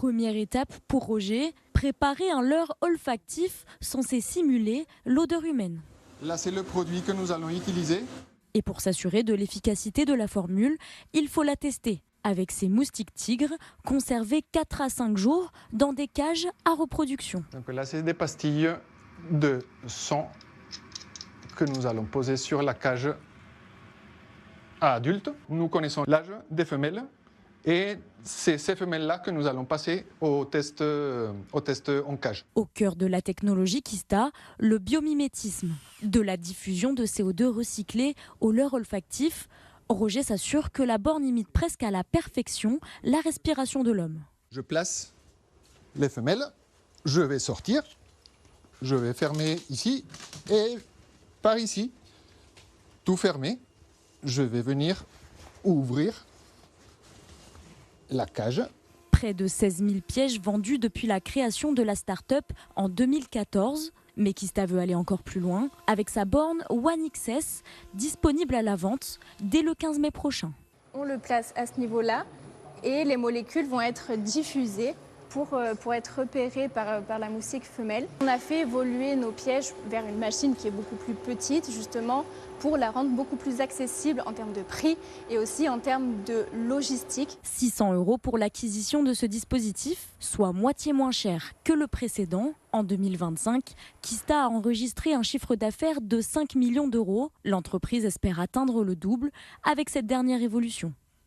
Première étape pour Roger, préparer un leurre olfactif censé simuler l'odeur humaine. Là, c'est le produit que nous allons utiliser. Et pour s'assurer de l'efficacité de la formule, il faut la tester avec ces moustiques tigres conservés 4 à 5 jours dans des cages à reproduction. Donc là, c'est des pastilles de sang que nous allons poser sur la cage à adultes. Nous connaissons l'âge des femelles et c'est ces femelles-là que nous allons passer au test en cage. Au cœur de la technologie Kista, le biomimétisme. De la diffusion de CO2 recyclé au leurre olfactif, Roger s'assure que la borne imite presque à la perfection la respiration de l'homme. Je place les femelles, je vais sortir, je vais fermer ici et par ici, tout fermé, je vais venir ouvrir la cage. Près de 16 000 pièges vendus depuis la création de la start-up en 2014. Mais Kista veut aller encore plus loin avec sa borne One XS disponible à la vente dès le 15 mai prochain. On le place à ce niveau-là et les molécules vont être diffusées pour être repérées par la moustique femelle. On a fait évoluer nos pièges vers une machine qui est beaucoup plus petite justement pour la rendre beaucoup plus accessible en termes de prix et aussi en termes de logistique. 600 € pour l'acquisition de ce dispositif, soit moitié moins cher que le précédent. En 2025, Kista a enregistré un chiffre d'affaires de 5 millions d'euros. L'entreprise espère atteindre le double avec cette dernière évolution.